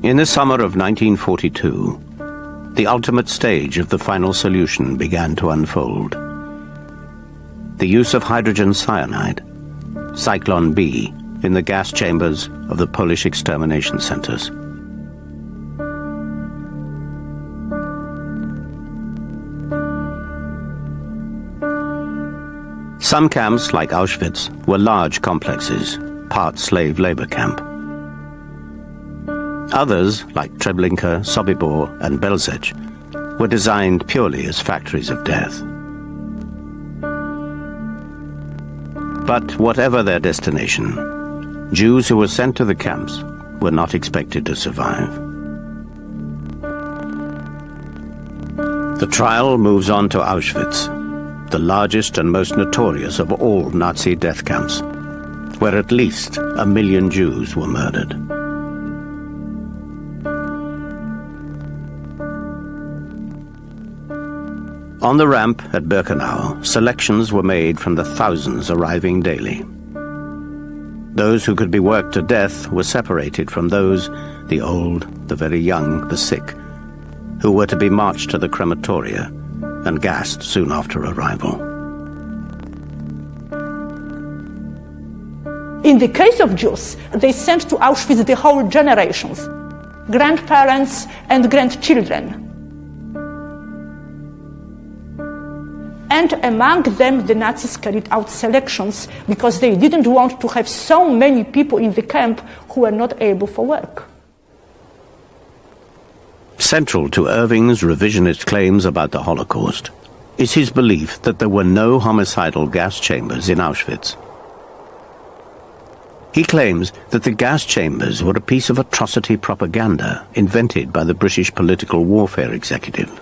In the summer of 1942, the ultimate stage of the final solution began to unfold. The use of hydrogen cyanide, Cyclone B, in the gas chambers of the Polish extermination centers. Some camps, like Auschwitz, were large complexes, part slave labor camp. Others, like Treblinka, Sobibor, and Belzec, were designed purely as factories of death. But whatever their destination, Jews who were sent to the camps were not expected to survive. The trial moves on to Auschwitz, the largest and most notorious of all Nazi death camps, where at least 1 million Jews were murdered. On the ramp at Birkenau, selections were made from the thousands arriving daily. Those who could be worked to death were separated from those, the old, the very young, the sick, who were to be marched to the crematoria and gassed soon after arrival. In the case of Jews, they sent to Auschwitz the whole generations, grandparents and grandchildren. And among them, the Nazis carried out selections because they didn't want to have so many people in the camp who were not able for work. Central to Irving's revisionist claims about the Holocaust is his belief that there were no homicidal gas chambers in Auschwitz. He claims that the gas chambers were a piece of atrocity propaganda invented by the British political warfare executive.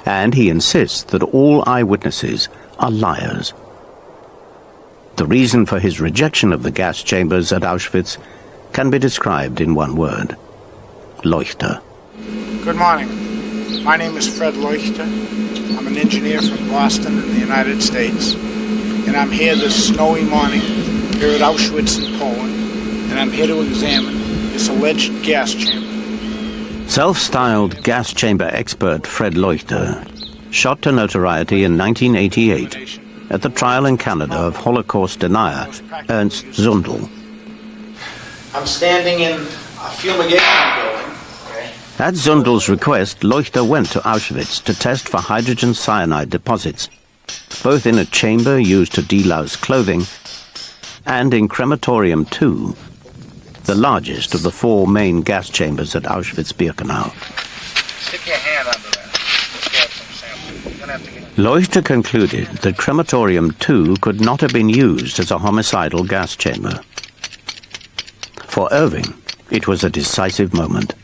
And he insists that all eyewitnesses are liars. The reason for his rejection of the gas chambers at Auschwitz can be described in one word: Leuchter. Good morning. My name is Fred Leuchter. I'm an engineer from Boston in the United States. And I'm here this snowy morning here at Auschwitz in Poland. And I'm here to examine this alleged gas chamber. Self-styled gas chamber expert Fred Leuchter shot to notoriety in 1988 at the trial in Canada of Holocaust denier Ernst Zundel. I'm standing in a fumigation building. Okay. At Zundel's request, Leuchter went to Auschwitz to test for hydrogen cyanide deposits, both in a chamber used to delouse clothing and in Crematorium 2, the largest of the 4 main gas chambers at Auschwitz-Birkenau. Stick your hand under that. Let's grab some samples. You're gonna have to get... Leuchter concluded that Crematorium 2 could not have been used as a homicidal gas chamber. For Irving, it was a decisive moment.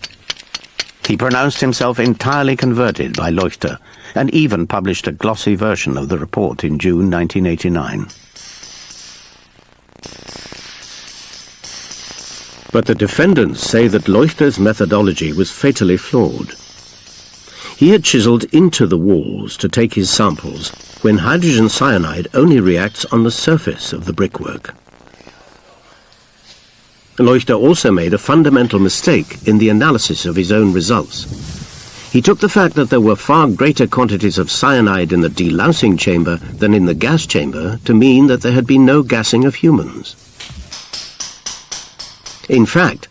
He pronounced himself entirely converted by Leuchter and even published a glossy version of the report in June 1989. But the defendants say that Leuchter's methodology was fatally flawed. He had chiseled into the walls to take his samples when hydrogen cyanide only reacts on the surface of the brickwork. Leuchter also made a fundamental mistake in the analysis of his own results. He took the fact that there were far greater quantities of cyanide in the delousing chamber than in the gas chamber to mean that there had been no gassing of humans. In fact,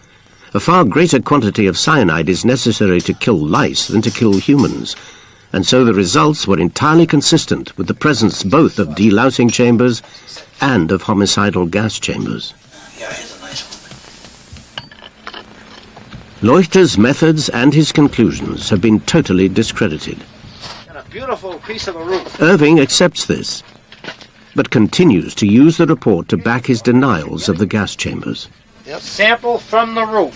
a far greater quantity of cyanide is necessary to kill lice than to kill humans, and so the results were entirely consistent with the presence both of delousing chambers and of homicidal gas chambers. Leuchter's methods and his conclusions have been totally discredited. And a beautiful piece of the roof. Irving accepts this, but continues to use the report to back his denials of the gas chambers. Yep. Sample from the roof.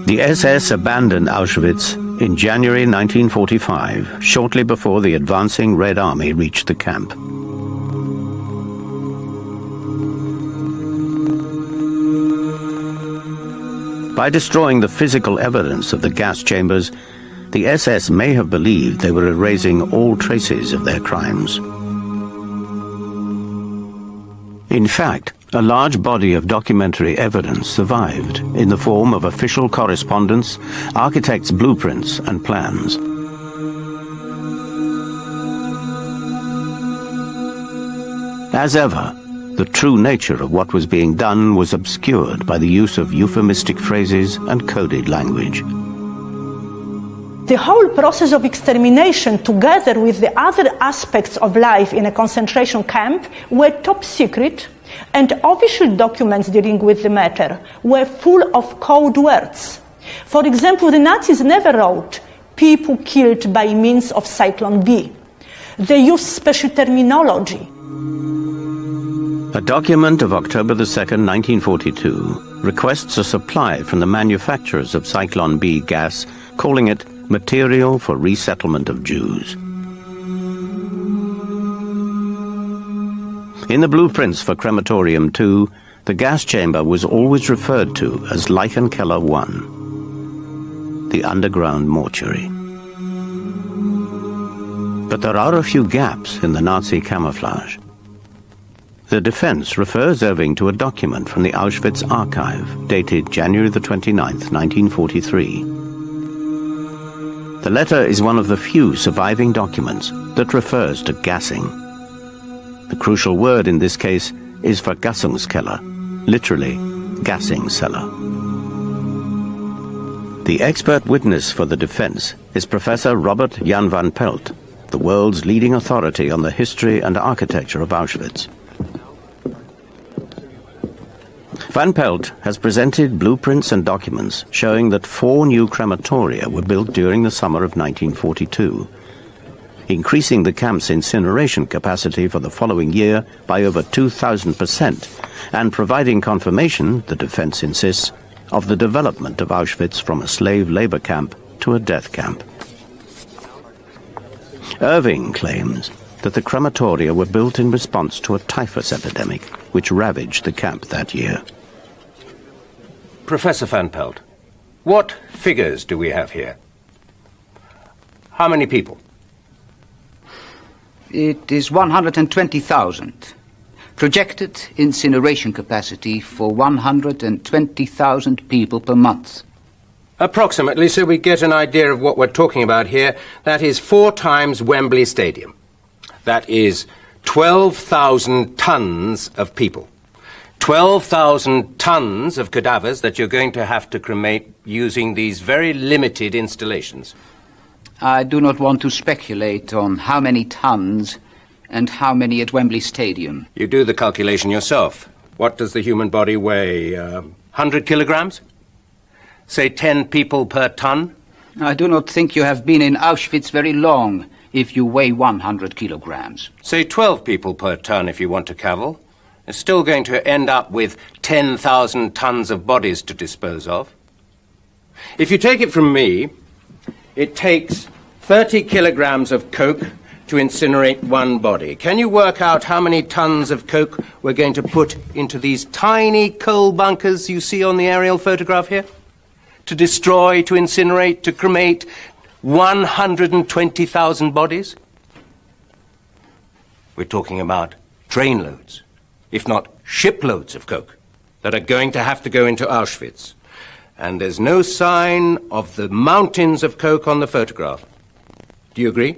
The SS abandoned Auschwitz in January 1945, shortly before the advancing Red Army reached the camp. By destroying the physical evidence of the gas chambers, the SS may have believed they were erasing all traces of their crimes. In fact, a large body of documentary evidence survived in the form of official correspondence, architects' blueprints and plans. As ever, the true nature of what was being done was obscured by the use of euphemistic phrases and coded language. The whole process of extermination, together with the other aspects of life in a concentration camp, were top secret, and official documents dealing with the matter were full of code words. For example, the Nazis never wrote "people killed by means of Cyclone B." They used special terminology. A document of October 2nd, 1942, requests a supply from the manufacturers of Cyclone B gas, calling it material for resettlement of Jews. In the blueprints for Crematorium 2, the gas chamber was always referred to as Leichenkeller 1, the underground mortuary. But there are a few gaps in the Nazi camouflage. The defense refers Irving to a document from the Auschwitz archive, dated January the 29th, 1943. The letter is one of the few surviving documents that refers to gassing. The crucial word in this case is Vergassungskeller, literally gassing cellar. The expert witness for the defense is Professor Robert Jan van Pelt, the world's leading authority on the history and architecture of Auschwitz. Van Pelt has presented blueprints and documents showing that 4 new crematoria were built during the summer of 1942, increasing the camp's incineration capacity for the following year by over 2,000%, and providing confirmation, the defense insists, of the development of Auschwitz from a slave labor camp to a death camp. Irving claims that the crematoria were built in response to a typhus epidemic which ravaged the camp that year. Professor Van Pelt, what figures do we have here? How many people? It is 120,000. Projected incineration capacity for 120,000 people per month. Approximately, so we get an idea of what we're talking about here. That is 4 times Wembley Stadium. That is 12,000 tons of people. 12,000 tons of cadavers that you're going to have to cremate using these very limited installations. I do not want to speculate on how many tons and how many at Wembley Stadium. You do the calculation yourself. What does the human body weigh? 100 kilograms? Say 10 people per ton? I do not think you have been in Auschwitz very long if you weigh 100 kilograms. Say 12 people per ton if you want to cavil. It's still going to end up with 10,000 tons of bodies to dispose of. If you take it from me, it takes 30 kilograms of coke to incinerate 1 body. Can you work out how many tons of coke we're going to put into these tiny coal bunkers you see on the aerial photograph here? To destroy, to incinerate, to cremate 120,000 bodies? We're talking about trainloads, if not shiploads of coke that are going to have to go into Auschwitz. And there's no sign of the mountains of coke on the photograph. Do you agree?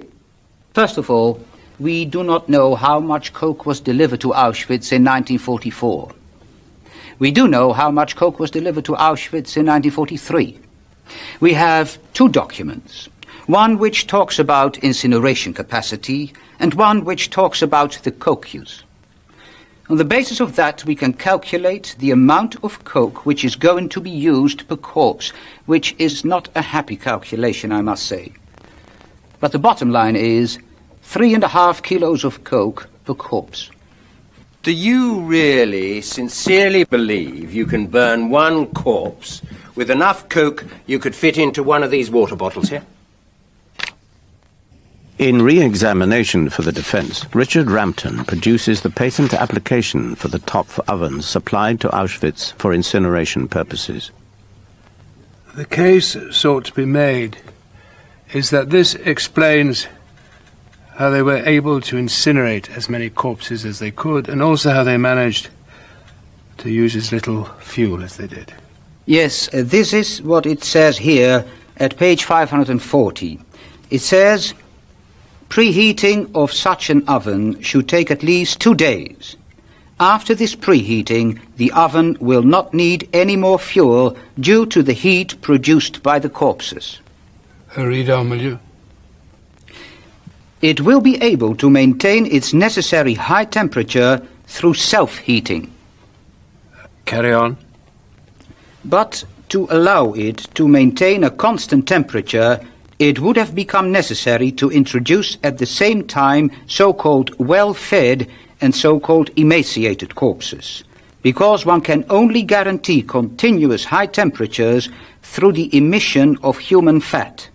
First of all, we do not know how much coke was delivered to Auschwitz in 1944. We do know how much coke was delivered to Auschwitz in 1943. We have 2 documents, one which talks about incineration capacity and one which talks about the coke use. On the basis of that, we can calculate the amount of coke which is going to be used per corpse, which is not a happy calculation, I must say. But the bottom line is 3.5 kilos of coke per corpse. Do you really sincerely believe you can burn 1 corpse with enough coke you could fit into one of these water bottles here? In re-examination for the defense, Richard Rampton produces the patent application for the top ovens supplied to Auschwitz for incineration purposes. The case sought to be made is that this explains how they were able to incinerate as many corpses as they could, and also how they managed to use as little fuel as they did. Yes, this is what it says here at page 540. It says, preheating of such an oven should take at least 2 days. After this preheating, the oven will not need any more fuel due to the heat produced by the corpses. Read on, will you? It will be able to maintain its necessary high temperature through self-heating. Carry on. But to allow it to maintain a constant temperature, it would have become necessary to introduce at the same time so-called well-fed and so-called emaciated corpses, because one can only guarantee continuous high temperatures through the emission of human fat.